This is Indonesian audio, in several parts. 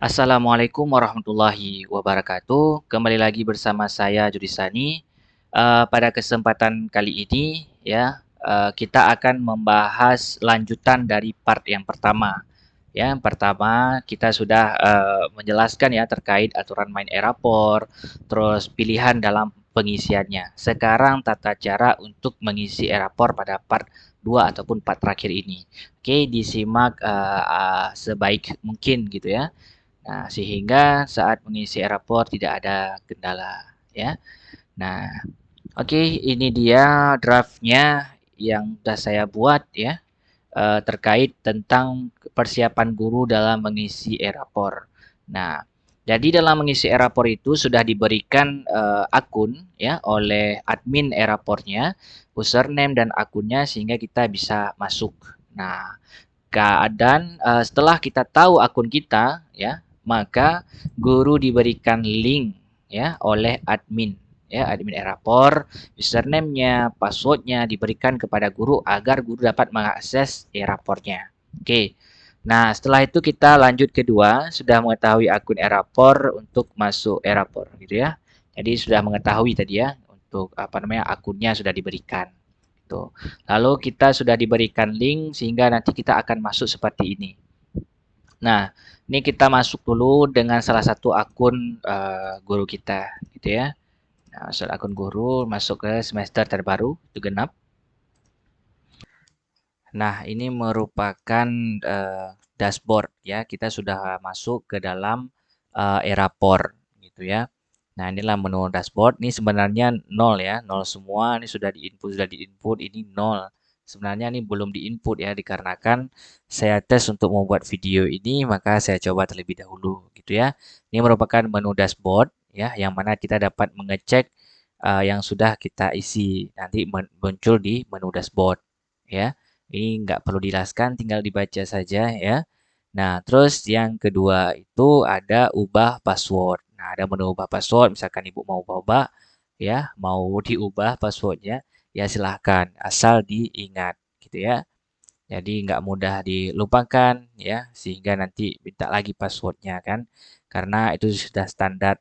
Assalamualaikum warahmatullahi wabarakatuh. Kembali lagi bersama saya Judisani. Pada kesempatan kali ini, ya, kita akan membahas lanjutan dari part yang pertama. Ya, yang pertama kita sudah menjelaskan ya terkait aturan main Erapor, terus pilihan dalam pengisiannya. Sekarang tata cara untuk mengisi Erapor pada part 2 ataupun part terakhir ini. Oke, disimak sebaik mungkin gitu ya. Nah, sehingga saat mengisi rapor tidak ada kendala, ya. Nah, oke, ini dia draftnya yang sudah saya buat ya, terkait tentang persiapan guru dalam mengisi e-rapor. Nah, jadi dalam mengisi e-rapor itu sudah diberikan akun ya oleh admin e-rapornya, username dan akunnya sehingga kita bisa masuk. Nah, keadaan setelah kita tahu akun kita ya, maka guru diberikan link ya oleh admin ya, admin e-rapor, username-nya, password-nya diberikan kepada guru agar guru dapat mengakses e-rapornya. Oke. Nah, setelah itu kita lanjut kedua, sudah mengetahui akun e-rapor untuk masuk e-rapor gitu ya. Jadi sudah mengetahui tadi ya untuk apa namanya akunnya sudah diberikan. Tuh. Lalu kita sudah diberikan link sehingga nanti kita akan masuk seperti ini. Nah, ini kita masuk dulu dengan salah satu akun guru kita, gitu ya. Nah, masuk akun guru, masuk ke semester terbaru, itu genap. Nah, ini merupakan dashboard ya. Kita sudah masuk ke dalam Erapor, gitu ya. Nah, inilah menu dashboard. Ini sebenarnya nol ya, nol semua. Ini sudah diinput, ini nol. Sebenarnya ini belum diinput ya, dikarenakan saya tes untuk membuat video ini, maka saya coba terlebih dahulu, gitu ya. Ini merupakan menu dashboard ya, yang mana kita dapat mengecek yang sudah kita isi. Nanti muncul di menu dashboard ya. Ini nggak perlu dijelaskan, tinggal dibaca saja ya. Nah, terus yang kedua itu ada ubah password. Nah, ada menu ubah password, misalkan Ibu mau ubah ya, mau diubah passwordnya, ya silahkan, asal diingat gitu ya. Jadi nggak mudah dilupakan ya, sehingga nanti minta lagi passwordnya kan, karena itu sudah standar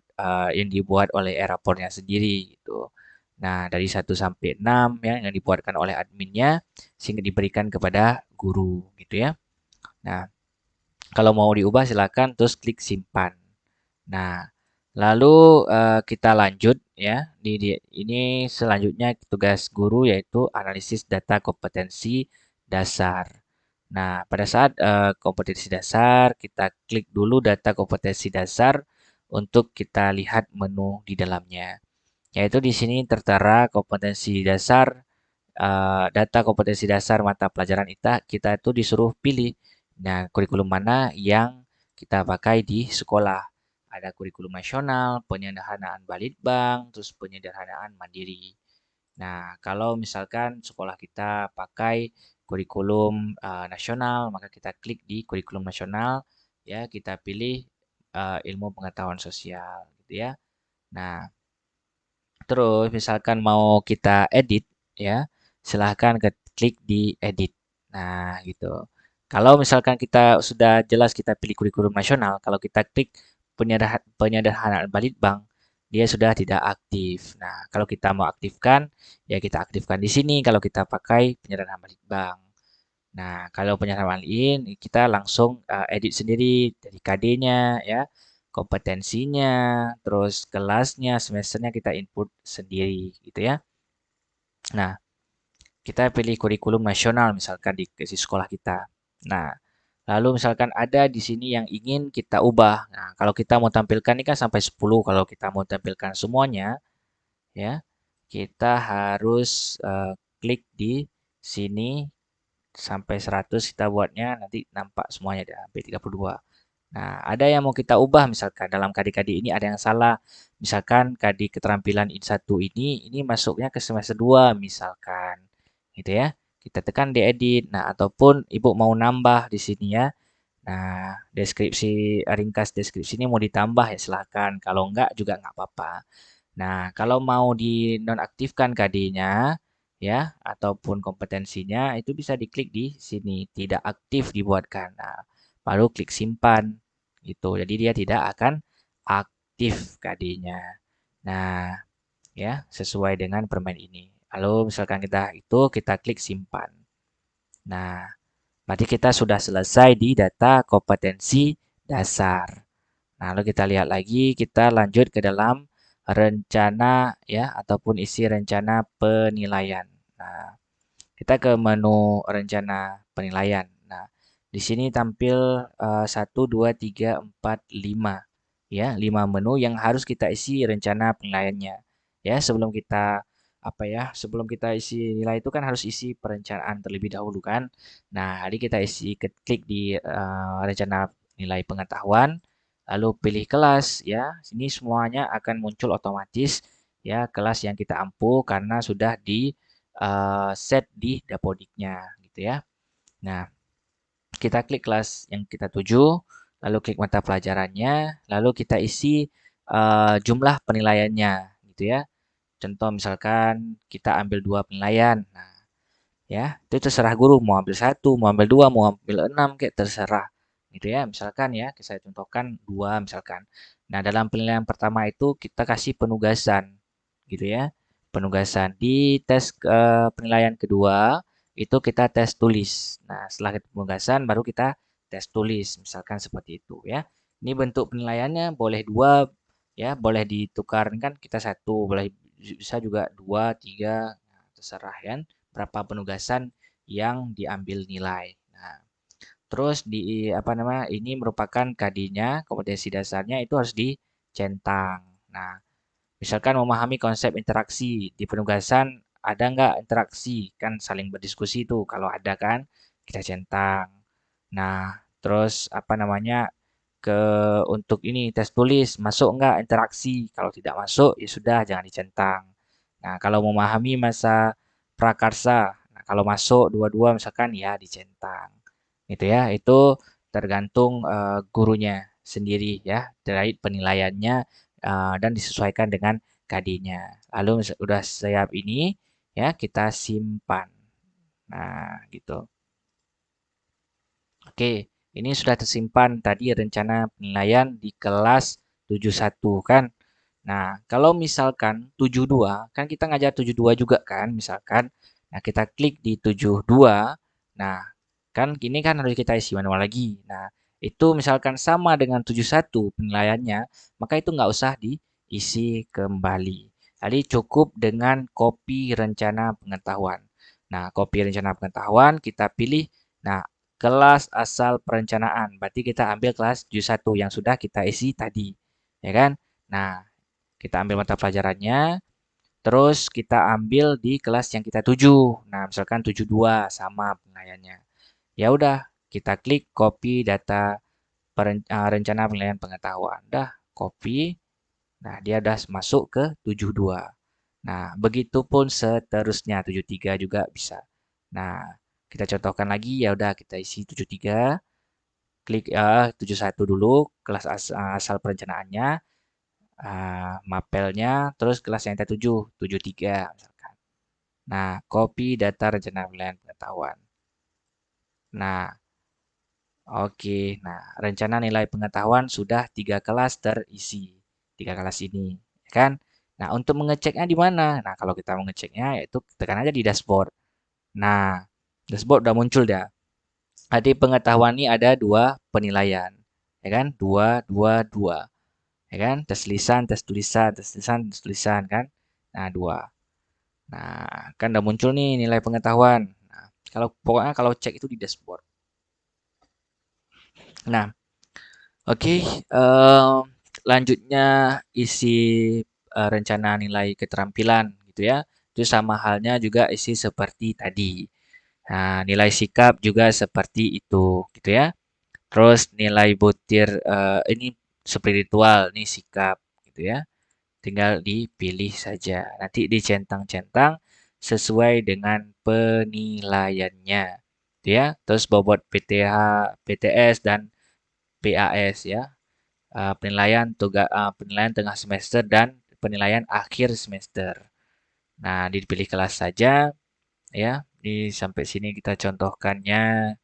yang dibuat oleh e-raportnya sendiri gitu. Nah, dari 1 sampai 6 ya yang dibuatkan oleh adminnya sehingga diberikan kepada guru gitu ya. Nah, kalau mau diubah silakan terus klik simpan. Nah, lalu kita lanjut ya. Ini selanjutnya tugas guru yaitu analisis data kompetensi dasar. Nah, pada saat kompetensi dasar, kita klik dulu data kompetensi dasar untuk kita lihat menu di dalamnya. Yaitu di sini tertera kompetensi dasar, data kompetensi dasar mata pelajaran kita itu disuruh pilih. Nah, kurikulum mana yang kita pakai di sekolah. Ada kurikulum nasional, penyederhanaan Balitbang, terus penyederhanaan mandiri. Nah, kalau misalkan sekolah kita pakai kurikulum nasional, maka kita klik di kurikulum nasional, ya kita pilih ilmu pengetahuan sosial, gitu ya. Nah, terus misalkan mau kita edit ya, silahkan klik di edit. Nah, gitu. Kalau misalkan kita sudah jelas kita pilih kurikulum nasional, kalau kita klik penyederhanaan Balitbang, dia sudah tidak aktif. Nah, kalau kita mau aktifkan, ya kita aktifkan di sini kalau kita pakai penyederhanaan Balitbang. Nah, kalau penyerapan lain kita langsung edit sendiri dari KD-nya ya, kompetensinya, terus kelasnya, semesternya kita input sendiri gitu ya. Nah, kita pilih kurikulum nasional misalkan di sekolah kita. Nah, lalu misalkan ada di sini yang ingin kita ubah. Nah, kalau kita mau tampilkan ini kan sampai 10, kalau kita mau tampilkan semuanya ya, kita harus klik di sini sampai 100 kita buatnya nanti nampak semuanya deh sampai 32. Nah, ada yang mau kita ubah misalkan dalam KD-KD ini ada yang salah. Misalkan KD keterampilan I1 ini masuknya ke semester 2 misalkan. Gitu ya. Kita tekan di edit. Nah, ataupun Ibu mau nambah di sini ya. Nah, ringkas deskripsi ini mau ditambah ya silahkan. Kalau enggak juga enggak apa-apa. Nah, kalau mau dinonaktifkan KD-nya ya ataupun kompetensinya itu bisa diklik di sini, tidak aktif dibuatkan. Nah, baru klik simpan Gitu. Jadi dia tidak akan aktif KD-nya. Nah, ya, sesuai dengan permain ini. Lalu misalkan kita klik simpan. Nah, berarti kita sudah selesai di data kompetensi dasar. Nah, lalu kita lihat lagi, kita lanjut ke dalam rencana ya ataupun isi rencana penilaian. Nah, kita ke menu rencana penilaian. Nah, di sini tampil 1, 2, 3, 4, 5. Ya, 5 menu yang harus kita isi rencana penilaiannya. Ya, sebelum kita isi nilai itu kan harus isi perencanaan terlebih dahulu kan. Nah, jadi kita klik di rencana nilai pengetahuan, lalu pilih kelas ya. Sini semuanya akan muncul otomatis ya kelas yang kita ampu karena sudah di set di Dapodiknya gitu ya. Nah, kita klik kelas yang kita tuju, lalu klik mata pelajarannya, lalu kita isi jumlah penilaiannya gitu ya. Contoh misalkan kita ambil 2 penilaian. Nah, ya, itu terserah guru mau ambil 1, mau ambil 2, mau ambil 6 kayak terserah. Gitu ya. Misalkan ya, saya contohkan 2 misalkan. Nah, dalam penilaian pertama itu kita kasih penugasan gitu ya. Penugasan di tes penilaian kedua itu kita tes tulis. Nah, setelah penugasan baru kita tes tulis, misalkan seperti itu ya. Ini bentuk penilaiannya boleh 2 ya, boleh ditukarkan kan kita 1, boleh bisa juga 2, 3, nah, terserah ya berapa penugasan yang diambil nilai. Nah, terus ini merupakan KD-nya, kompetensi dasarnya itu harus dicentang. Nah, misalkan memahami konsep interaksi di penugasan ada nggak interaksi kan saling berdiskusi itu kalau ada kan kita centang. Nah, terus ke untuk ini tes tulis masuk nggak interaksi kalau tidak masuk ya sudah jangan dicentang. Nah, kalau memahami masa prakarsa, nah kalau masuk dua-dua misalkan ya dicentang. Gitu ya, itu tergantung gurunya sendiri ya terkait penilaiannya dan disesuaikan dengan KD-nya. Lalu udah siap ini ya kita simpan. Nah, gitu. Oke, ini sudah tersimpan tadi rencana penilaian di kelas 71 kan. Nah, kalau misalkan 72, kan kita ngajar 72 juga kan, misalkan. Nah, kita klik di 72. Nah, kan ini kan harus kita isi manual lagi. Nah, itu misalkan sama dengan 71 penilaiannya, maka itu nggak usah diisi kembali. Tadi cukup dengan copy rencana pengetahuan. Nah, copy rencana pengetahuan kita pilih. Nah, kelas asal perencanaan. Berarti kita ambil kelas 71 yang sudah kita isi tadi. Ya kan? Nah, kita ambil mata pelajarannya, terus kita ambil di kelas yang kita tuju. Nah, misalkan 72 sama penilaiannya. Ya udah, kita klik copy data rencana penilaian pengetahuan. Dah, copy. Nah, dia udah masuk ke 72. Nah, begitupun seterusnya 73 juga bisa. Nah, kita contohkan lagi ya udah kita isi 73, klik 71 dulu kelas asal perencanaannya, mapelnya, terus kelas yang kita tuju 73 misalkan. Nah, copy data rencana penilaian pengetahuan. Nah, oke. Nah, rencana nilai pengetahuan sudah 3 kelas terisi. 3 kelas ini, ya kan? Nah, untuk mengeceknya di mana? Nah, kalau kita mengeceknya yaitu tekan aja di dashboard. Nah, dashboard udah muncul dah. Tadi pengetahuan ini ada 2 penilaian, ya kan? Dua, dua, dua, ya kan? Tes lisan, tes tulisan, tes lisan, tes tulisan kan? Nah, 2. Nah, kan udah muncul nih nilai pengetahuan. Nah, pokoknya kalau cek itu di dashboard. Nah, oke, lanjutnya isi rencana nilai keterampilan gitu ya. Itu sama halnya juga isi seperti tadi. Nah, nilai sikap juga seperti itu gitu ya. Terus nilai butir ini spiritual, ini sikap gitu ya. Tinggal dipilih saja. Nanti dicentang-centang sesuai dengan penilaiannya. Gitu ya. Terus bobot PTH, PTS dan PAS ya. Penilaian tengah semester dan penilaian akhir semester. Nah, dipilih kelas saja ya. Di sampai sini kita contohkannya.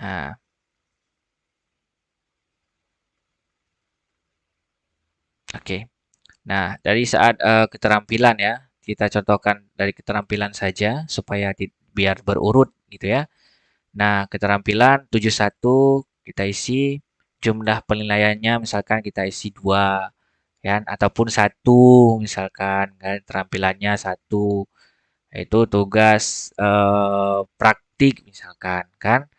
Nah, Oke. Nah, dari saat keterampilan ya, kita contohkan dari keterampilan saja supaya biar berurut gitu ya. Nah, keterampilan 71 kita isi jumlah penilaiannya misalkan kita isi 2 kan ataupun satu misalkan kan keterampilannya satu itu tugas praktik misalkan kan.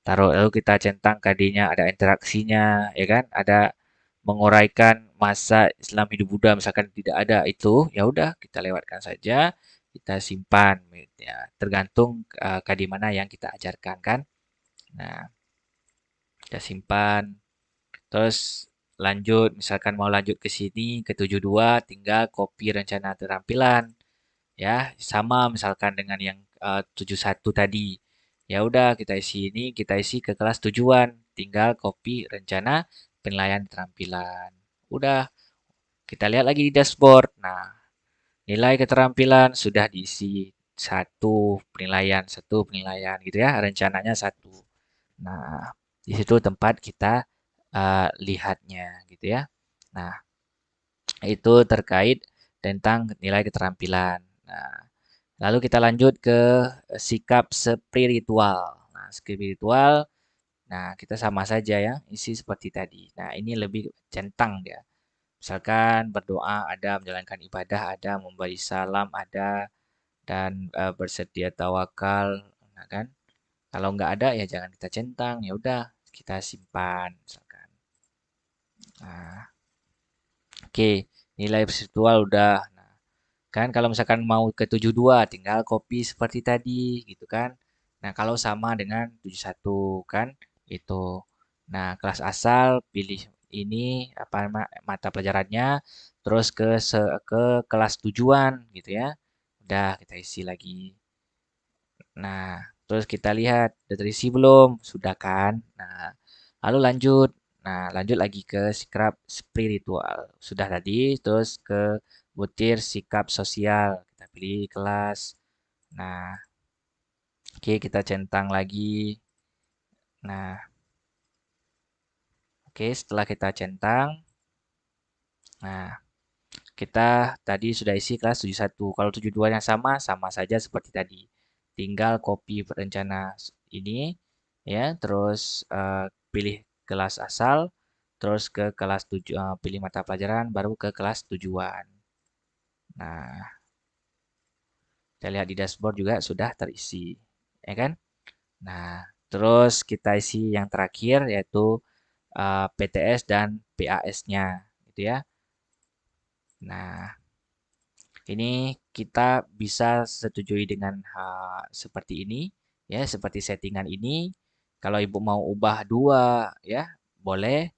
Taruh lalu kita centang tadinya ada interaksinya ya kan, ada menguraikan masa Islam hidup Buddha misalkan tidak ada itu, ya udah kita lewatkan saja, kita simpan ya, tergantung di mana yang kita ajarkan kan. Nah, kita simpan. Terus lanjut, misalkan mau lanjut ke sini ke 72 tinggal copy rencana keterampilan ya, sama misalkan dengan yang 71 tadi. Ya udah kita isi ini, kita isi ke kelas tujuan, tinggal copy rencana penilaian keterampilan. Udah, kita lihat lagi di dashboard. Nah, nilai keterampilan sudah diisi satu penilaian gitu ya, rencananya satu. Nah, di situ tempat kita lihatnya gitu ya. Nah, itu terkait tentang nilai keterampilan. Nah, lalu kita lanjut ke sikap spiritual. Nah, spiritual, nah kita sama saja ya, isi seperti tadi. Nah, ini lebih centang dia. Misalkan berdoa ada, menjalankan ibadah ada, memberi salam ada, dan bersedia tawakal, nah kan. Kalau nggak ada ya jangan kita centang, ya udah kita simpan misalkan. Nah, oke, nilai spiritual udah. Nah, kan kalau misalkan mau ke 72 tinggal copy seperti tadi gitu kan. Nah, kalau sama dengan 71 kan itu. Nah, kelas asal pilih ini apa mata pelajarannya terus ke kelas tujuan gitu ya. Udah kita isi lagi. Nah, terus kita lihat udah terisi belum? Sudah kan? Nah, lalu lanjut. Nah, lanjut lagi ke sikap spiritual. Sudah tadi, terus ke butir sikap sosial. Kita pilih kelas. Nah, oke kita centang lagi. Nah, oke setelah kita centang, nah kita tadi sudah isi kelas 71. Kalau 72 yang sama, sama saja seperti tadi. Tinggal copy rencana ini, ya, terus pilih kelas asal, terus ke kelas pilih mata pelajaran, baru ke kelas tujuan. Nah, kita lihat di dashboard juga sudah terisi, ya kan? Nah, terus kita isi yang terakhir yaitu PTS dan PAS-nya, gitu ya. Nah, ini kita bisa setujui dengan seperti ini, ya, seperti settingan ini. Kalau ibu mau ubah dua, ya, boleh.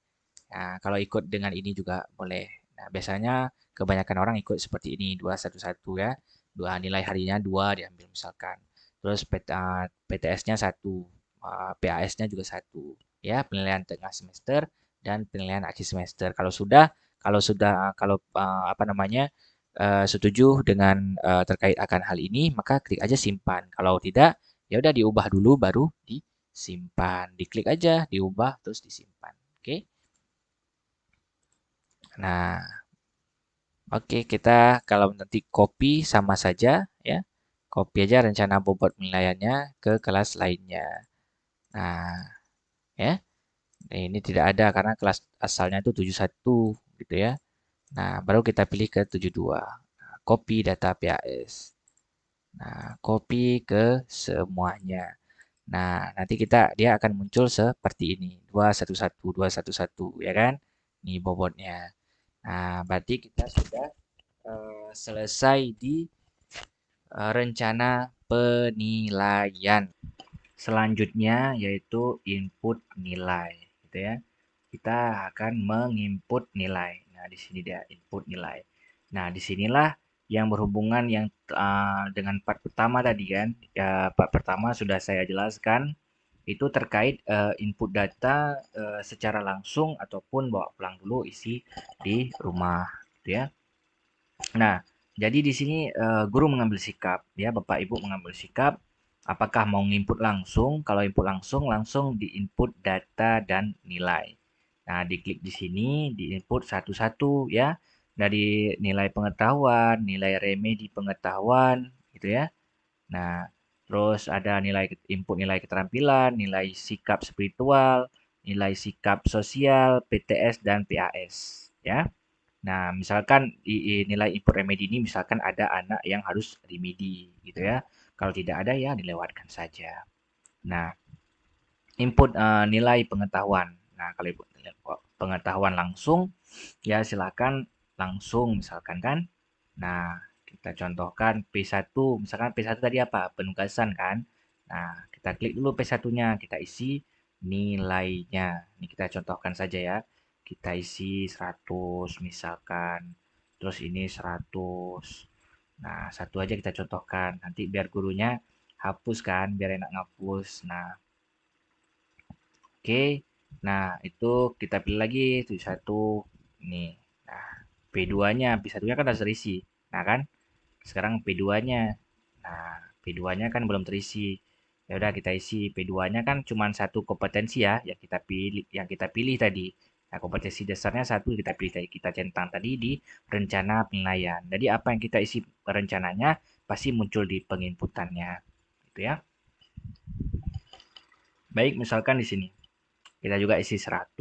Nah, kalau ikut dengan ini juga boleh. Nah, biasanya kebanyakan orang ikut seperti ini, 211 ya. Dua nilai harinya dua diambil misalkan. Terus PTS-nya satu, PAS-nya juga satu. Ya, penilaian tengah semester dan penilaian akhir semester. Kalau apa namanya setuju dengan terkait akan hal ini, maka klik aja simpan. Kalau tidak, ya udah diubah dulu baru disimpan. Diklik aja, diubah terus disimpan. Oke. Nah, oke kita kalau nanti copy sama saja ya. Copy aja rencana bobot penilaiannya ke kelas lainnya. Nah, ya. Nah, ini tidak ada karena kelas asalnya itu 71 gitu ya. Nah, baru kita pilih ke 72. Nah, copy data PAS. Nah, copy ke semuanya. Nah, nanti dia akan muncul seperti ini. 211, 211 ya kan? Ini bobotnya. Nah, berarti kita sudah selesai di rencana penilaian. Selanjutnya yaitu input nilai, gitu ya. Kita akan menginput nilai. Nah, di sini dia input nilai. Nah, disinilah yang berhubungan yang dengan part pertama tadi kan. Ya, part pertama sudah saya jelaskan itu terkait input data secara langsung ataupun bawa pulang dulu isi di rumah, gitu ya. Nah, jadi di sini guru mengambil sikap, ya Bapak Ibu mengambil sikap. Apakah mau nginput langsung? Kalau input langsung, langsung di input data dan nilai. Nah, diklik di sini, diinput satu-satu ya. Dari nilai pengetahuan, nilai remedi pengetahuan, gitu ya. Nah, terus ada input nilai keterampilan, nilai sikap spiritual, nilai sikap sosial, PTS dan PAS, ya. Nah, misalkan nilai input remedi ini misalkan ada anak yang harus remedi gitu ya. Kalau tidak ada ya dilewatkan saja. Nah, input nilai pengetahuan. Nah, kalau input pengetahuan langsung ya silakan langsung misalkan kan. Nah, kita contohkan P1, misalkan P1 tadi apa? Penugasan kan. Nah, kita klik dulu P1-nya, kita isi nilainya. Ini kita contohkan saja ya. Kita isi 100 misalkan. Terus ini 100. Nah, satu aja kita contohkan. Nanti biar gurunya hapus kan, biar enak ngapus. Nah, oke. Nah, itu kita pilih lagi tuh satu. Nih. Nah, P2-nya, P1-nya kan udah terisi. Nah, kan? Sekarang P2-nya. Nah, P2-nya kan belum terisi. Ya udah kita isi P2-nya kan cuma satu kompetensi ya yang kita pilih tadi. Nah, kompetensi dasarnya satu kita pilih tadi, kita centang tadi di rencana penilaian. Jadi apa yang kita isi rencananya pasti muncul di penginputannya. Gitu ya. Baik, misalkan di sini kita juga isi 100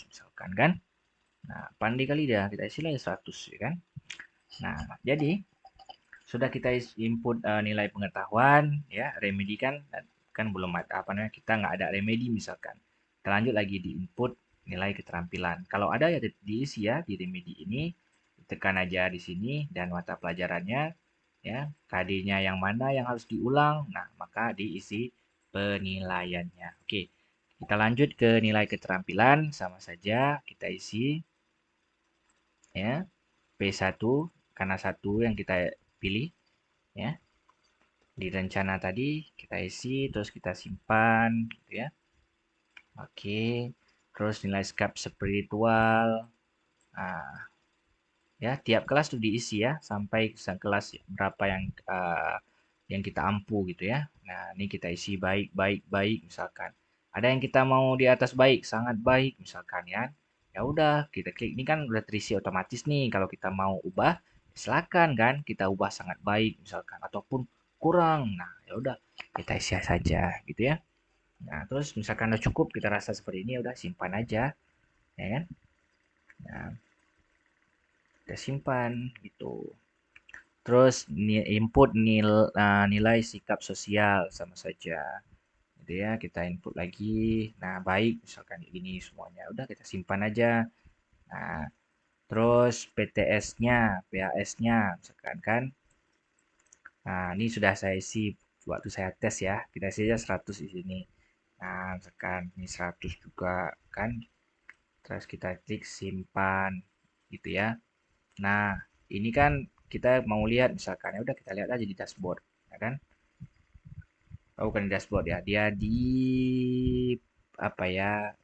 misalkan kan. Nah, pandai kali dia, kita isi lagi 100 ya kan. Nah, jadi sudah kita input nilai pengetahuan ya, remedi kan belum ada apa namanya, kita nggak ada remedi misalkan. Kita lanjut lagi di input nilai keterampilan. Kalau ada ya diisi ya di remedi ini, tekan aja di sini dan mata pelajarannya ya, KD-nya yang mana yang harus diulang. Nah, maka diisi penilaiannya. Oke. Kita lanjut ke nilai keterampilan, sama saja kita isi ya P1 karena satu yang kita pilih ya. Di rencana tadi kita isi terus kita simpan gitu ya. Oke. Terus nilai sikap spiritual. Nah, ya tiap kelas tuh diisi ya sampai kelas berapa yang kita ampu gitu ya. Nah, ini kita isi baik baik baik misalkan. Ada yang kita mau di atas baik, sangat baik misalkan ya. Ya udah, kita klik ini kan udah terisi otomatis nih. Kalau kita mau ubah, silakan kan kita ubah sangat baik misalkan ataupun kurang. Nah, ya udah kita isi saja gitu ya. Nah, terus misalkan udah cukup kita rasa seperti ini ya udah simpan aja ya kan. Nah, kita simpan gitu. Terus input nilai sikap sosial sama saja. Gitu ya, kita input lagi. Nah, baik misalkan ini semuanya. Udah kita simpan aja. Nah, terus PTS-nya, PAS-nya misalkan kan. Nah, ini sudah saya isi waktu saya tes ya. Kita isi aja 100 di sini. Nah, misalkan ini 100 juga kan. Terus kita klik simpan gitu ya. Nah, ini kan kita mau lihat misalkan ya udah kita lihat aja di dashboard, ya kan? Oh, bukan di dashboard ya, dia di apa ya?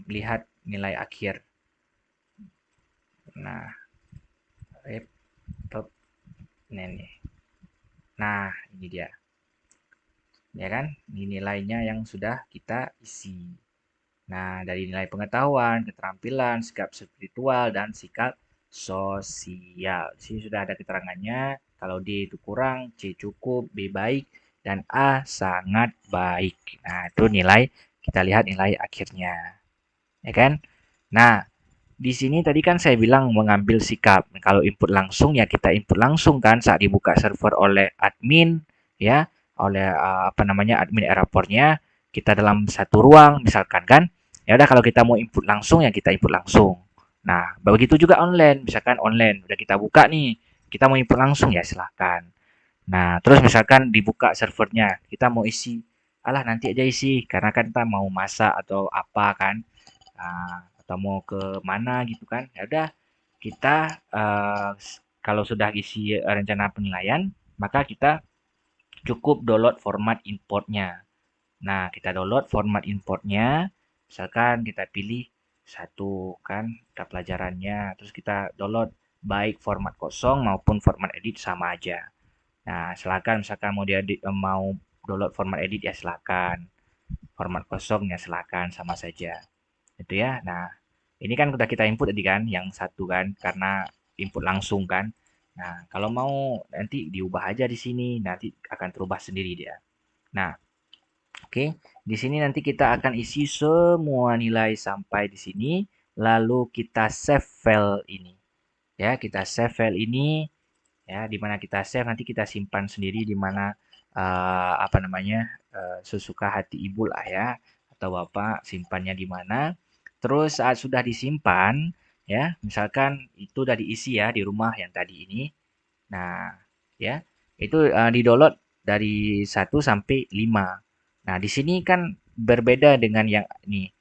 Lihat nilai akhir. Nah, laptop ini. Nah, ini dia. Ya kan? Ini nilainya yang sudah kita isi. Nah, dari nilai pengetahuan, keterampilan, sikap spiritual, dan sikap sosial. Di sini sudah ada keterangannya. Kalau D itu kurang, C cukup, B baik, dan A sangat baik. Nah, itu nilai, kita lihat nilai akhirnya. Ya kan? Nah, di sini tadi kan saya bilang mengambil sikap. Kalau input langsung ya kita input langsung kan saat dibuka server oleh admin ya, oleh apa namanya admin Erapornya, kita dalam satu ruang misalkan kan. Ya udah kalau kita mau input langsung ya kita input langsung. Nah, begitu juga online, misalkan online udah kita buka nih, kita mau input langsung ya silahkan. Nah, terus misalkan dibuka servernya, kita mau isi, alah nanti aja isi, karena kan kita mau masak atau apa kan. Atau mau ke mana gitu kan. Ya udah kita kalau sudah isi rencana penilaian, maka kita cukup download format importnya. Nah, kita download format importnya. Misalkan kita pilih satu kan kita pelajarannya, terus kita download baik format kosong maupun format edit sama aja. Nah, silakan misalkan mau download format edit ya silakan. format kosong ya silakan sama saja. Itu ya. Nah, ini kan udah kita input tadi kan, yang satu kan, karena input langsung kan. Nah, kalau mau nanti diubah aja di sini, nanti akan terubah sendiri dia. Nah, oke. Di sini nanti kita akan isi semua nilai sampai di sini, lalu kita save file ini. Ya, kita save file ini ya, di mana kita save nanti kita simpan sendiri di mana apa namanya sesuka hati ibu lah ya atau bapak simpannya di mana. Terus saat sudah disimpan ya, misalkan itu udah diisi ya di rumah yang tadi ini. Nah, ya, itu di-download dari 1 sampai 5. Nah, di sini kan berbeda dengan yang ini.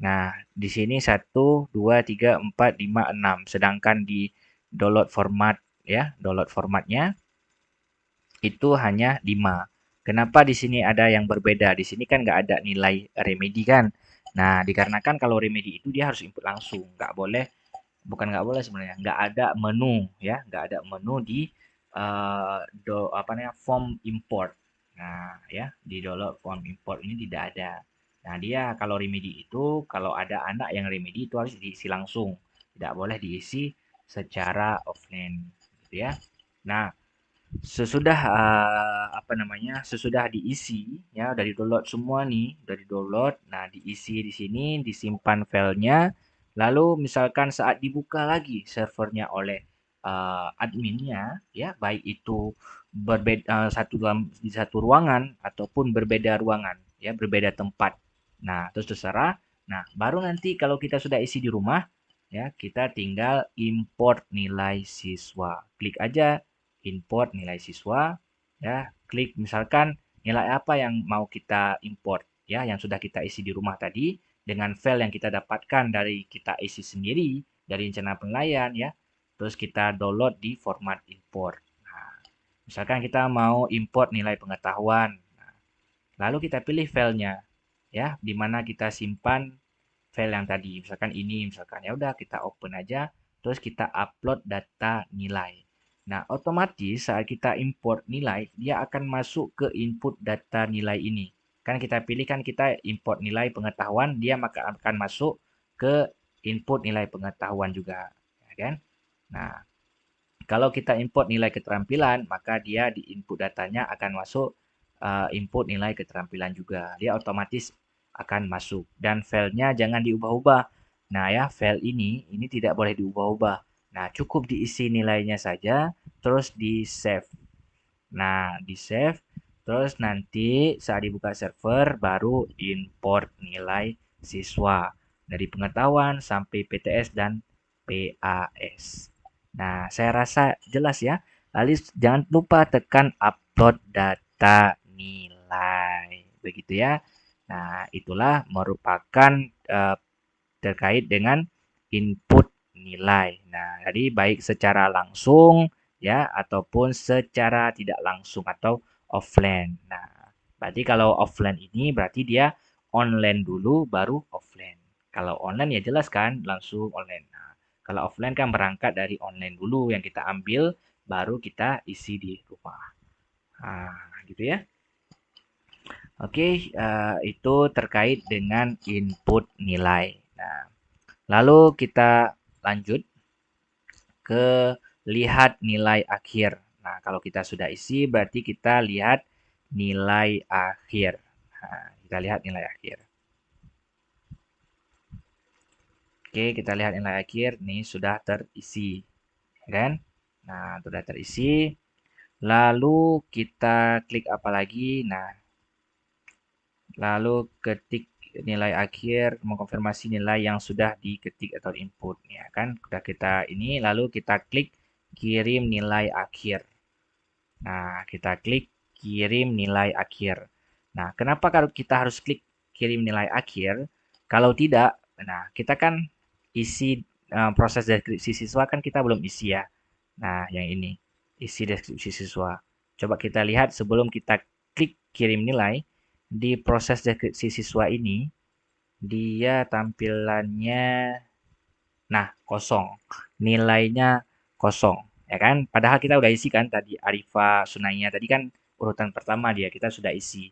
Nah, di sini 1, 2, 3, 4, 5, 6. Sedangkan di download format ya, download formatnya itu hanya 5. Kenapa di sini ada yang berbeda? Di sini kan nggak ada nilai remedi kan. Nah, dikarenakan kalau remedi itu dia harus input langsung, nggak boleh, bukan nggak boleh sebenarnya, nggak ada menu ya, nggak ada menu di apa namanya form import. Nah, ya di download form import ini tidak ada. Nah, dia kalau remedi itu kalau ada anak yang remedi itu harus diisi langsung, tidak boleh diisi secara offline, gitu ya. Nah, sesudah apa namanya sesudah diisi ya dari download semua nih dari download nah diisi di sini disimpan filenya lalu misalkan saat dibuka lagi servernya oleh adminnya ya baik itu berbeda di satu ruangan ataupun berbeda ruangan ya berbeda tempat nah terus terserah nah baru nanti kalau kita sudah isi di rumah ya kita tinggal import nilai siswa klik aja import nilai siswa ya klik misalkan nilai apa yang mau kita import ya yang sudah kita isi di rumah tadi dengan file yang kita dapatkan dari kita isi sendiri dari rencana penilaian ya terus kita download di format import nah, misalkan kita mau import nilai pengetahuan nah, lalu kita pilih filenya ya di mana kita simpan file yang tadi misalkan ini misalkan ya udah kita open aja terus kita upload data nilai. Nah, otomatis saat kita import nilai, dia akan masuk ke input data nilai ini. Kan kita pilih kan kita import nilai pengetahuan, dia maka akan masuk ke input nilai pengetahuan juga, ya kan? Nah, kalau kita import nilai keterampilan, maka dia di input datanya akan masuk input nilai keterampilan juga. Dia otomatis akan masuk dan filenya jangan diubah-ubah. Nah ya, file ini tidak boleh diubah-ubah. Nah, cukup diisi nilainya saja, terus di save. Nah, di save, terus nanti saat dibuka server baru import nilai siswa dari pengetahuan sampai PTS dan PAS. Nah, saya rasa jelas ya. Lalu jangan lupa tekan upload data nilai. Begitu ya. Nah, itulah merupakan terkait dengan input nilai. Nah, jadi baik secara langsung ya ataupun secara tidak langsung atau offline. Nah, berarti kalau offline ini berarti dia online dulu baru offline. Kalau online ya jelas kan langsung online. Nah, kalau offline kan berangkat dari online dulu yang kita ambil baru kita isi di rumah. Nah, gitu ya. Oke, itu terkait dengan input nilai. Nah, lalu kita lanjut ke lihat nilai akhir. Nah, kalau kita sudah isi berarti kita lihat nilai akhir. Nah, kita lihat nilai akhir. Oke, kita lihat nilai akhir. Nih sudah terisi. Kan? Nah, sudah terisi. Lalu kita klik apa lagi? Nah, lalu ketik nilai akhir, mengkonfirmasi nilai yang sudah diketik atau input. Ya kan? Sudah kita ini, lalu kita klik kirim nilai akhir. Nah, kita klik kirim nilai akhir. Nah, kenapa kalau kita harus klik kirim nilai akhir? Kalau tidak, nah kita kan isi proses deskripsi siswa kan kita belum isi ya. Nah, yang ini isi deskripsi siswa. Coba kita lihat sebelum kita klik kirim nilai di proses deskripsi siswa ini dia tampilannya nah kosong. Nilainya kosong, ya kan? Padahal kita udah isi kan tadi Arifa Sunainya tadi kan urutan pertama dia kita sudah isi.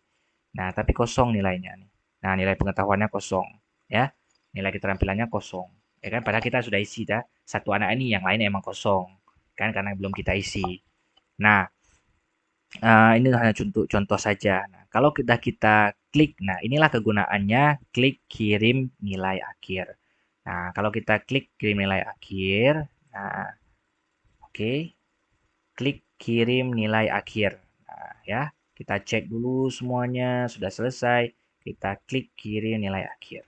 Nah, tapi kosong nilainya nih. Nah, nilai pengetahuannya kosong, ya. Nilai keterampilannya kosong. Ya kan, padahal kita sudah isi dah. Satu anak ini, yang lain emang kosong. Kan karena belum kita isi. Nah, ini hanya contoh contoh saja. Nah, kalau kita klik, nah inilah kegunaannya klik kirim nilai akhir. Nah, kalau kita klik kirim nilai akhir, nah, oke, klik kirim nilai akhir. Nah, ya, kita cek dulu semuanya sudah selesai. Kita klik kirim nilai akhir.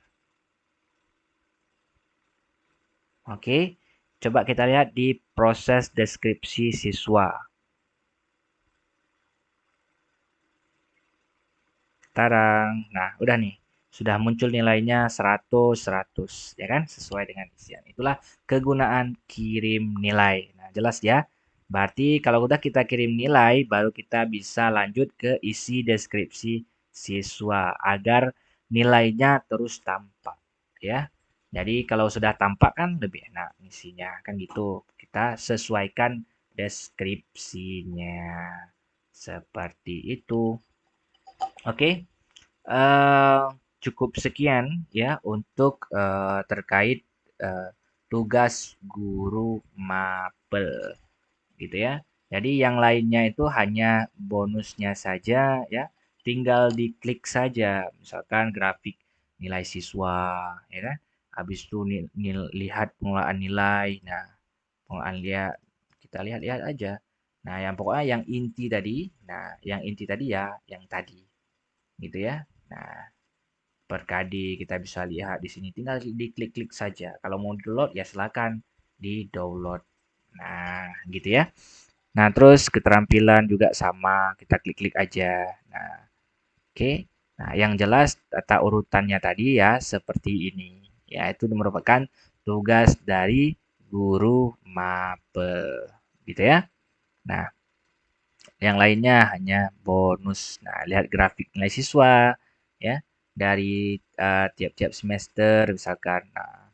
Oke, coba kita lihat di proses deskripsi siswa. Tarang. Nah, udah nih. Sudah muncul nilainya 100, 100. Ya kan? Sesuai dengan isian. Itulah kegunaan kirim nilai. Nah, jelas ya. Berarti kalau udah kita kirim nilai, baru kita bisa lanjut ke isi deskripsi siswa. Agar nilainya terus tampak. Ya. Jadi kalau sudah tampak kan lebih enak isinya. Kan gitu. Kita sesuaikan deskripsinya. Seperti itu. Oke. Eee, cukup sekian ya untuk, terkait, eee, tugas guru mapel, gitu ya. Jadi yang lainnya itu hanya bonusnya saja ya, tinggal diklik saja. Misalkan grafik nilai siswa, ya kan. Habis itu lihat pengelolaan nilai. Nah, pengelolaan lihat kita lihat-lihat aja. Nah, yang pokoknya yang inti tadi, nah yang inti tadi ya yang tadi, gitu ya. Nah, per KD kita bisa lihat di sini. Tinggal diklik-klik saja. Kalau mau download ya silakan di-download. Nah, gitu ya. Nah, terus keterampilan juga sama, kita klik-klik aja. Nah, oke. Nah, yang jelas tata urutannya tadi ya seperti ini. Ya, itu merupakan tugas dari guru mapel. Gitu ya. Nah, yang lainnya hanya bonus. Nah, lihat grafik nilai siswa ya dari tiap-tiap semester misalkan. Nah,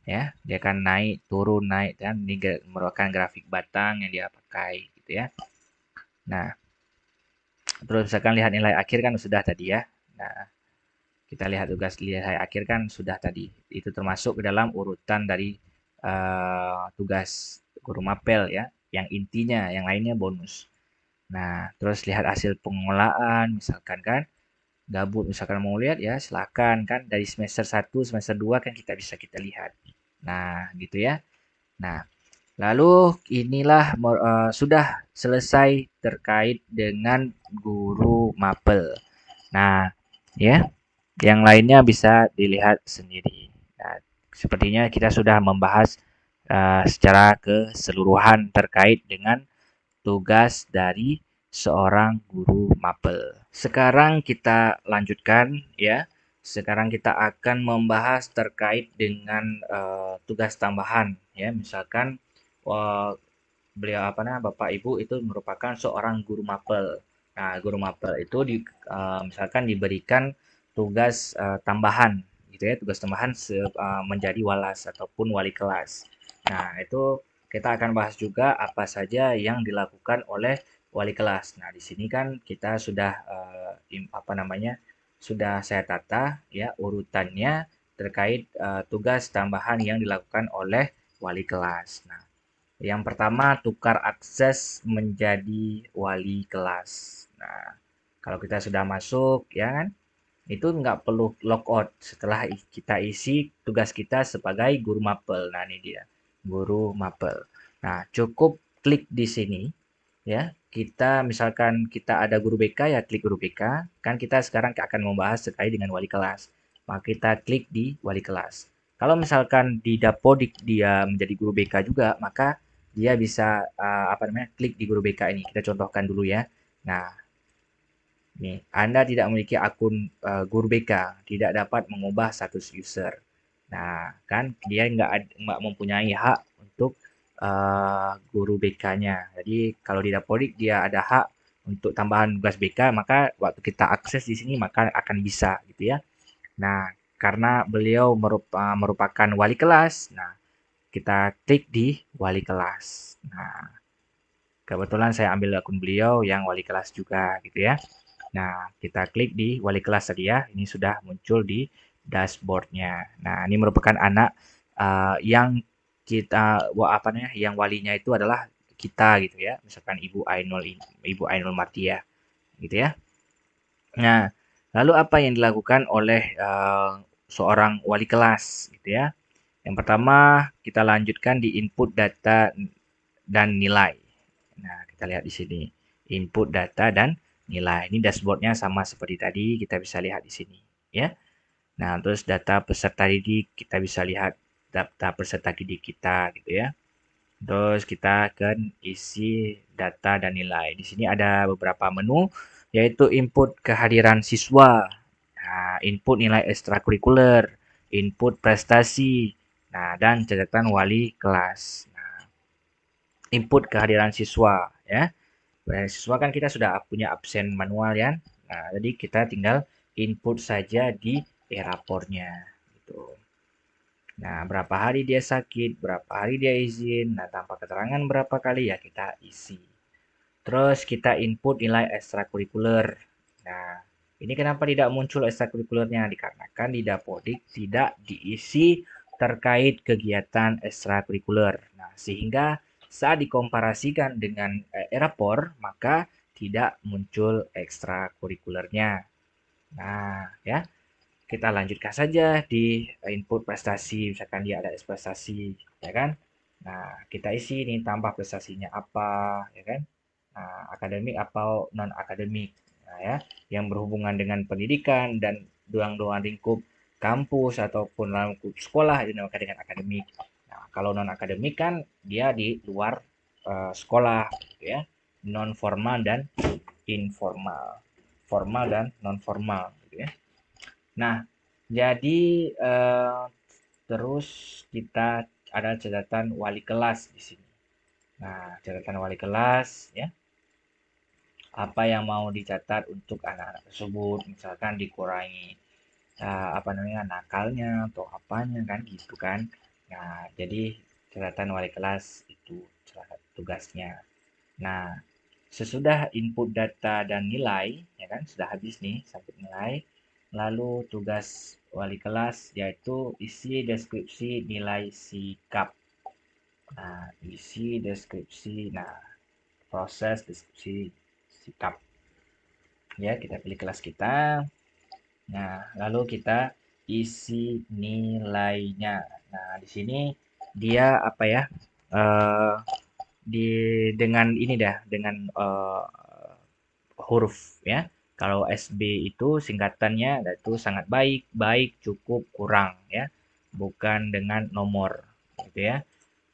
ya, dia akan naik, turun, naik dan ini merupakan grafik batang yang dia pakai gitu ya. Nah, terus misalkan lihat nilai akhir kan sudah tadi ya. Nah, kita lihat tugas nilai akhir kan sudah tadi. Itu termasuk ke dalam urutan dari tugas guru mapel ya, yang intinya, yang lainnya bonus. Nah, terus lihat hasil pengelolaan misalkan kan, gabut misalkan mau lihat ya silakan kan dari semester 1, semester 2 kan kita bisa kita lihat. Nah, gitu ya. Nah, lalu inilah sudah selesai terkait dengan guru mapel. Nah, ya, yang lainnya bisa dilihat sendiri. Nah, sepertinya kita sudah membahas secara keseluruhan terkait dengan tugas dari seorang guru mapel. Sekarang kita lanjutkan ya. Sekarang kita akan membahas terkait dengan tugas tambahan ya. Misalkan beliau apa namanya Bapak Ibu itu merupakan seorang guru mapel. Nah, guru mapel itu misalkan diberikan tugas tambahan gitu ya, tugas tambahan menjadi walas ataupun wali kelas. Nah, itu kita akan bahas juga apa saja yang dilakukan oleh wali kelas. Nah, di sini kan kita sudah apa namanya? Sudah saya tata ya urutannya terkait tugas tambahan yang dilakukan oleh wali kelas. Nah, yang pertama, tukar akses menjadi wali kelas. Nah, kalau kita sudah masuk, ya kan, itu nggak perlu logout setelah kita isi tugas kita sebagai guru mapel. Nah, ini dia, guru mapel. Nah, cukup klik di sini, ya. Kita misalkan kita ada guru BK, ya klik guru BK. Kan kita sekarang akan membahas terkait dengan wali kelas. Maka kita klik di wali kelas. Kalau misalkan di Dapodik dia menjadi guru BK juga, maka dia bisa apa namanya klik di guru BK ini. Kita contohkan dulu ya. Nah, nih Anda tidak memiliki akun guru BK, tidak dapat mengubah status user. Nah, kan dia nggak mempunyai hak untuk guru BK-nya. Jadi kalau di Dapodik dia ada hak untuk tambahan tugas BK, maka waktu kita akses di sini maka akan bisa gitu ya. Nah, karena beliau merupakan wali kelas, nah kita klik di wali kelas. Nah, kebetulan saya ambil akun beliau yang wali kelas juga gitu ya. Nah, kita klik di wali kelas tadi ya. Ini sudah muncul di dashboardnya. Nah, ini merupakan anak yang kita apa namanya? Yang walinya itu adalah kita gitu ya. Misalkan Ibu Ainul Martia gitu ya. Nah, lalu apa yang dilakukan oleh seorang wali kelas gitu ya? Yang pertama, kita lanjutkan di input data dan nilai. Nah, kita lihat di sini. Input data dan nilai. Ini dashboardnya sama seperti tadi, kita bisa lihat di sini. Ya. Nah, terus data peserta didik, kita bisa lihat data peserta didik kita gitu ya. Terus kita akan isi data dan nilai. Di sini ada beberapa menu, yaitu input kehadiran siswa, nah, input nilai ekstrakurikuler, input prestasi, nah, dan catatan wali kelas. Nah, input kehadiran siswa, ya. Kehadiran siswa kan kita sudah punya absen manual ya. Nah, jadi kita tinggal input saja di e-raportnya. Gitu. Nah, berapa hari dia sakit, berapa hari dia izin, nah tanpa keterangan berapa kali ya kita isi. Terus kita input nilai ekstrakurikuler. Nah, ini kenapa tidak muncul ekstrakurikulernya? Dikarenakan di Dapodik tidak diisi terkait kegiatan ekstrakurikuler. Nah, sehingga saat dikomparasikan dengan e-rapor, maka tidak muncul ekstrakurikulernya. Nah, ya. Kita lanjutkan saja di input prestasi, misalkan dia ada prestasi, ya kan? Nah, kita isi ini tambah prestasinya apa, ya kan? Nah, akademik atau non akademik, nah, ya, yang berhubungan dengan pendidikan dan doang-doang lingkup kampus ataupun lingkup sekolah itu dinamakan dengan akademik. Nah, kalau non akademik kan dia di luar sekolah, gitu ya, non formal dan informal, formal dan non formal, gitu ya. Nah, jadi terus kita ada catatan wali kelas di sini. Nah, catatan wali kelas ya, apa yang mau dicatat untuk anak-anak tersebut, misalkan dikurangi apa namanya nakalnya atau apanya kan gitu kan. Nah, jadi catatan wali kelas itu tugasnya. Nah, sesudah input data dan nilai, ya kan, sudah habis nih sampai nilai. Lalu tugas wali kelas yaitu isi deskripsi nilai sikap. Nah, isi deskripsi, nah, proses deskripsi sikap. Ya, kita pilih kelas kita. Nah, lalu kita isi nilainya. Nah, di sini dia apa ya? Eh, di dengan ini dah, dengan huruf ya. Kalau SB itu singkatannya itu sangat baik, baik, cukup, kurang ya. Bukan dengan nomor gitu ya.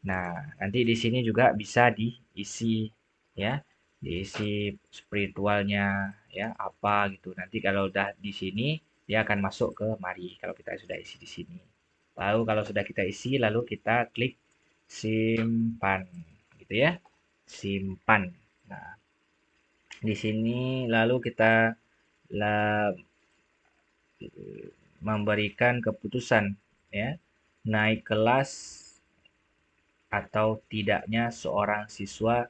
Nah, nanti di sini juga bisa diisi ya. Diisi spiritualnya ya, apa gitu. Nanti kalau udah di sini dia akan masuk ke mari kalau kita sudah isi di sini. Lalu kalau sudah kita isi lalu kita klik simpan gitu ya. Simpan. Nah, di sini lalu kita memberikan keputusan ya, naik kelas atau tidaknya seorang siswa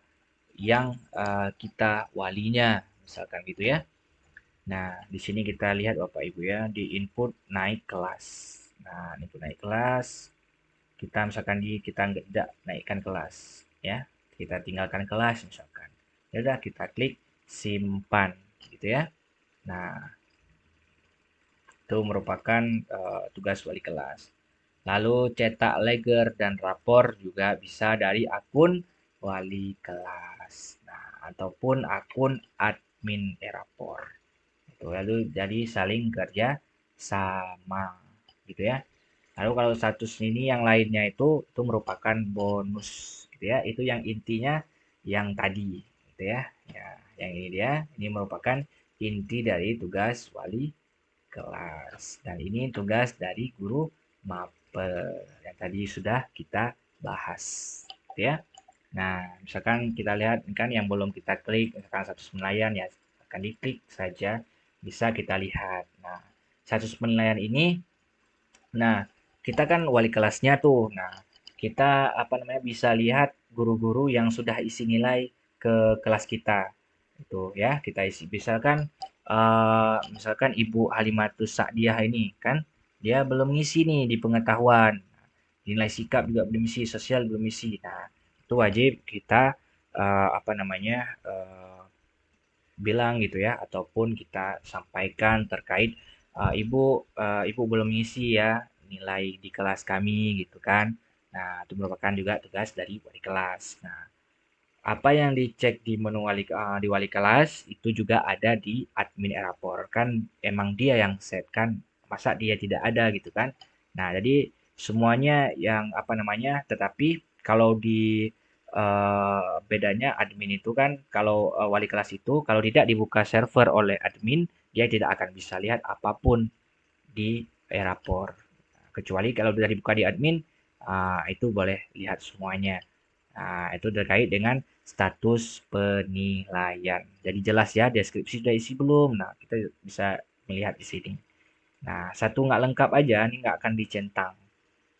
yang kita walinya, misalkan gitu ya. Nah, di sini kita lihat Bapak Ibu ya, di input naik kelas. Nah, input naik kelas, kita misalkan kita tidak naikkan kelas ya. Kita tinggalkan kelas misalkan. Ya udah kita klik simpan gitu ya. Nah, itu merupakan tugas wali kelas. Lalu cetak leger dan rapor juga bisa dari akun wali kelas. Nah, ataupun akun admin e-rapor. Itu lalu jadi saling kerja sama gitu ya. Lalu kalau status ini yang lainnya itu merupakan bonus gitu ya. Itu yang intinya yang tadi gitu ya. Ya, yang ini dia, ini merupakan inti dari tugas wali kelas. Dan ini tugas dari guru mapel yang tadi sudah kita bahas gitu ya. Nah, misalkan kita lihat kan yang belum kita klik, misalkan status penilaian ya akan diklik saja bisa kita lihat. Nah, status penilaian ini, nah kita kan wali kelasnya tuh. Nah, kita apa namanya bisa lihat guru-guru yang sudah isi nilai ke kelas kita. Itu ya, kita isi misalkan misalkan Ibu Halimatus Sa'diyah ini kan dia belum ngisi nih di pengetahuan, nilai sikap juga belum isi, sosial belum isi. Nah, itu wajib kita apa namanya bilang gitu ya, ataupun kita sampaikan terkait ibu belum ngisi ya nilai di kelas kami gitu kan. Nah, itu merupakan juga tugas dari wali kelas. Nah, apa yang dicek di menu di wali kelas itu juga ada di admin Erapor. Kan emang dia yang set kan, masa dia tidak ada gitu kan. Nah, jadi semuanya yang apa namanya, tetapi kalau di bedanya admin itu kan kalau wali kelas itu kalau tidak dibuka server oleh admin, dia tidak akan bisa lihat apapun di Erapor. Kecuali kalau sudah dibuka di admin, itu boleh lihat semuanya. Nah, itu terkait dengan status penilaian. Jadi jelas ya, deskripsi sudah isi belum? Nah, kita bisa melihat di sini. Nah, satu nggak lengkap aja, ini nggak akan dicentang,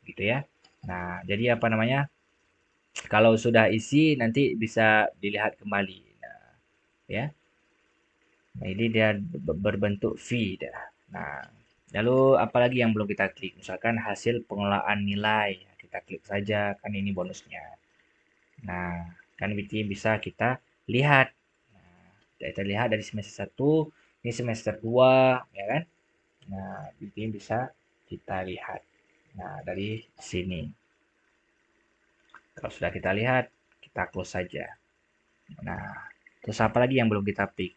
gitu ya. Nah, jadi apa namanya? Kalau sudah isi, nanti bisa dilihat kembali. Nah, ya. Nah, ini dia berbentuk V dah. Nah, lalu apalagi yang belum kita klik? Misalkan hasil pengelolaan nilai. Kita klik saja, kan ini bonusnya. Nah, kan berarti bisa kita lihat. Nah, kita lihat dari semester 1, ini semester 2, ya kan? Nah, berarti bisa kita lihat. Nah, dari sini. Kalau sudah kita lihat, kita close saja. Nah, terus apa lagi yang belum kita pick?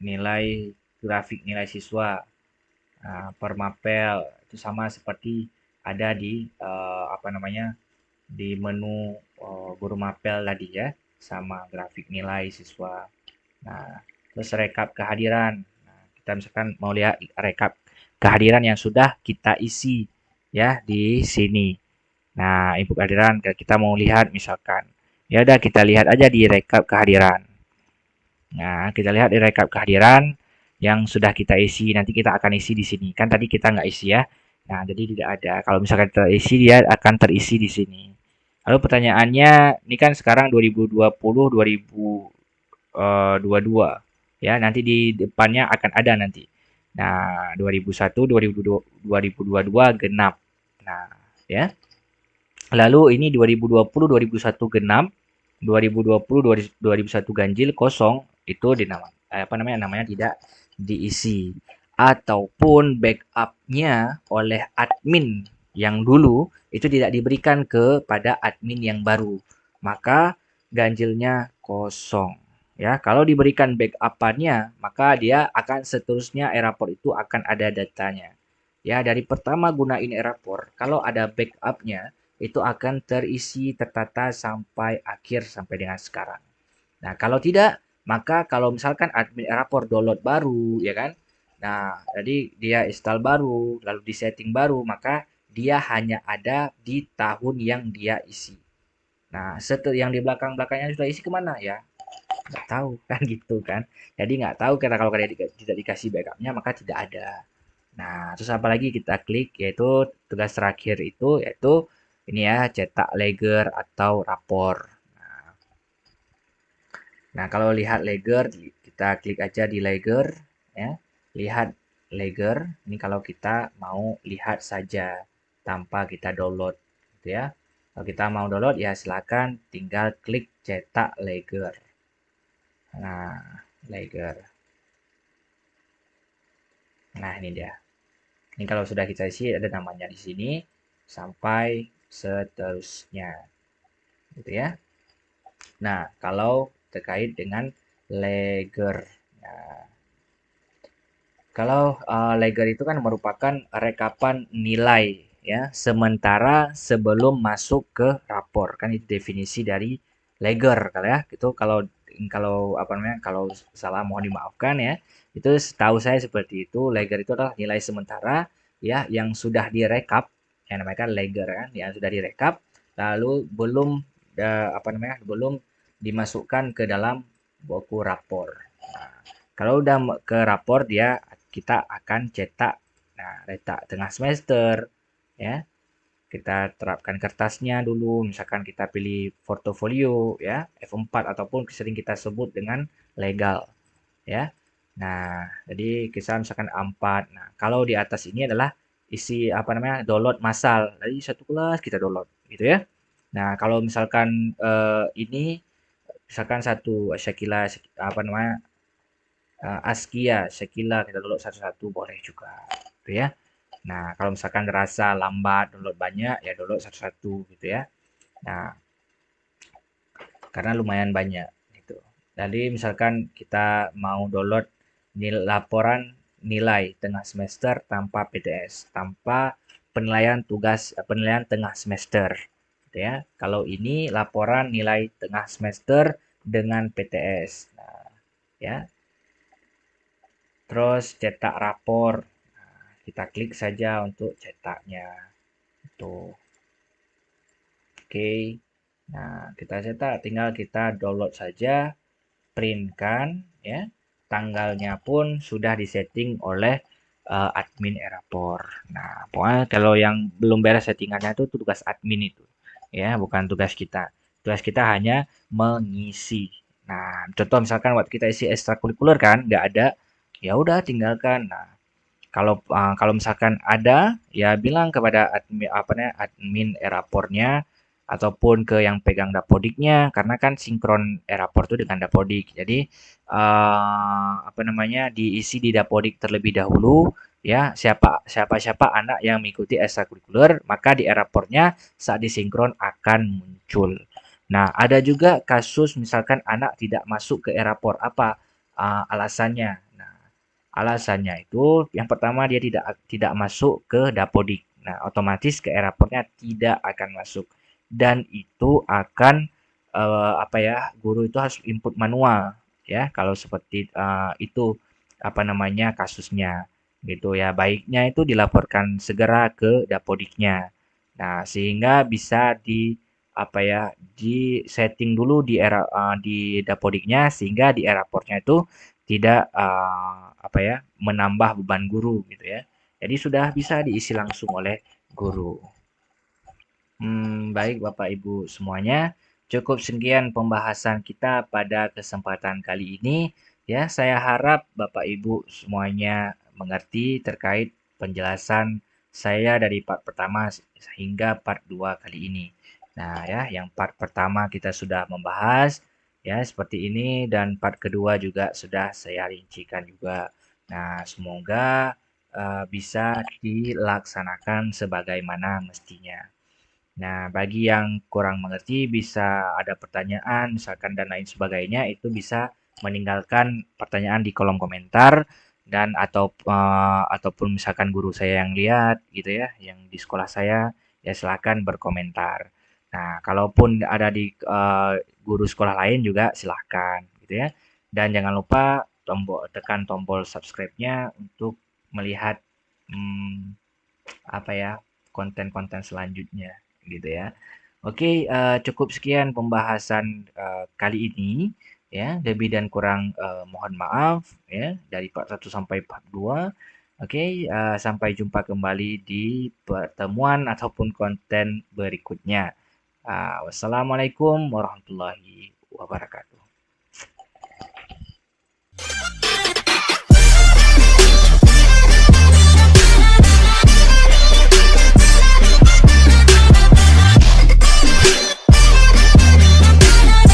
Nilai grafik nilai siswa, per mapel, itu sama seperti ada di apa namanya di menu guru mapel tadi ya, sama grafik nilai siswa. Nah, terus rekap kehadiran. Nah, kita misalkan mau lihat rekap kehadiran yang sudah kita isi ya di sini. Nah, input kehadiran kita mau lihat misalkan. Ya udah kita lihat aja di rekap kehadiran. Nah, kita lihat di rekap kehadiran yang sudah kita isi. Nanti kita akan isi di sini. Kan tadi kita nggak isi ya. Nah, jadi tidak ada. Kalau misalkan terisi, dia akan terisi di sini. Lalu pertanyaannya, ini kan sekarang 2020, 2022. Ya, nanti di depannya akan ada nanti. Nah, 2001, 2022 genap. Nah, ya. Lalu ini 2020, 2001 genap, 2020, 2001 ganjil kosong itu apa namanya namanya tidak diisi ataupun backupnya oleh admin yang dulu itu tidak diberikan kepada admin yang baru, maka ganjilnya kosong. Ya, kalau diberikan backupannya, maka dia akan seterusnya Erapor itu akan ada datanya. Ya, dari pertama gunain Erapor, kalau ada backupnya, itu akan terisi tertata sampai akhir sampai dengan sekarang. Nah, kalau tidak, maka kalau misalkan admin Erapor download baru, ya kan? Nah, jadi dia install baru, lalu di setting baru, maka dia hanya ada di tahun yang dia isi. Nah, setelah yang di belakang-belakangnya sudah isi kemana ya? Nggak tahu kan gitu kan. Jadi nggak tahu karena kalau kalian tidak dikasih backupnya maka tidak ada. Nah, terus apa lagi kita klik yaitu tugas terakhir itu yaitu ini ya cetak ledger atau rapor. Nah, kalau lihat ledger kita klik aja di ledger ya. Lihat ledger ini kalau kita mau lihat saja tanpa kita download gitu ya. Kalau kita mau download ya silakan tinggal klik cetak ledger. Nah, ledger. Nah, ini dia. Ini kalau sudah kita isi ada namanya di sini sampai seterusnya. Gitu ya. Nah, kalau terkait dengan ledger. Nah, kalau ledger itu kan merupakan rekapan nilai ya, sementara sebelum masuk ke rapor. Kan itu definisi dari ledger kalau ya. Gitu kalau kalau apa namanya? Kalau salah mohon dimaafkan ya. Itu setahu saya seperti itu. Ledger itu adalah nilai sementara ya yang sudah direkap, yang namanya kan ledger kan, yang sudah direkap lalu belum apa namanya? Belum dimasukkan ke dalam buku rapor. Nah, kalau udah ke rapor dia kita akan cetak. Nah, letak tengah semester ya. Kita terapkan kertasnya dulu, misalkan kita pilih portofolio ya, F4 ataupun sering kita sebut dengan legal ya. Nah, jadi kisah misalkan A4. Nah, kalau di atas ini adalah isi apa namanya download massal. Jadi satu kelas kita download, gitu ya. Nah, kalau misalkan ini misalkan satu Shakila apa namanya Askia, Shakila kita download satu-satu boleh juga, gitu ya. Nah, kalau misalkan rasa lambat download banyak ya download satu-satu gitu ya. Nah, karena lumayan banyak gitu. Jadi misalkan kita mau download laporan nilai tengah semester tanpa PTS, tanpa penilaian tugas penilaian tengah semester gitu ya. Kalau ini laporan nilai tengah semester dengan PTS. Nah, ya. Terus cetak rapor. Nah, kita klik saja untuk cetaknya. Tuh. Oke. Nah, kita cetak tinggal kita download saja, print-kan ya. Tanggalnya pun sudah disetting oleh admin Erapor. Nah, pokoknya kalau yang belum beres settingannya itu tugas admin itu. Ya, bukan tugas kita. Tugas kita hanya mengisi. Nah, contoh misalkan waktu kita isi ekstrakurikuler kan, nggak ada, ya udah tinggalkan. Nah, kalau misalkan ada, ya bilang kepada admin apa namanya admin Erapornya ataupun ke yang pegang dapodiknya karena kan sinkron Erapor itu dengan dapodik. Jadi apa namanya diisi di dapodik terlebih dahulu ya siapa anak yang mengikuti ekstrakurikuler maka di Erapornya saat disinkron akan muncul. Nah, ada juga kasus misalkan anak tidak masuk ke Erapor apa alasannya. Nah, alasannya itu yang pertama dia tidak masuk ke dapodik. Nah, otomatis ke e-raportnya tidak akan masuk dan itu akan apa ya, guru itu harus input manual ya kalau seperti itu apa namanya kasusnya gitu ya. Baiknya itu dilaporkan segera ke dapodiknya. Nah, sehingga bisa di apa ya, di setting dulu di dapodiknya sehingga di e-raportnya itu tidak apa ya, menambah beban guru gitu ya. Jadi sudah bisa diisi langsung oleh guru. Baik Bapak Ibu semuanya, cukup sekian pembahasan kita pada kesempatan kali ini. Ya, saya harap Bapak Ibu semuanya mengerti terkait penjelasan saya dari part pertama hingga part 2 kali ini. Nah, ya, yang part pertama kita sudah membahas ya seperti ini dan part kedua juga sudah saya rincikan juga. Nah, semoga bisa dilaksanakan sebagaimana mestinya. Nah, bagi yang kurang mengerti bisa ada pertanyaan misalkan dan lain sebagainya itu bisa meninggalkan pertanyaan di kolom komentar dan ataupun misalkan guru saya yang lihat gitu ya, yang di sekolah saya ya silakan berkomentar. Nah, kalaupun ada di guru sekolah lain juga silakan gitu ya. Dan jangan lupa tekan tombol subscribe-nya untuk melihat hmm, apa ya konten-konten selanjutnya gitu ya. Oke, cukup sekian pembahasan kali ini ya. Lebih dan kurang mohon maaf ya dari part 1 sampai part 2. Oke, sampai jumpa kembali di pertemuan ataupun konten berikutnya. Wassalamualaikum warahmatullahi wabarakatuh.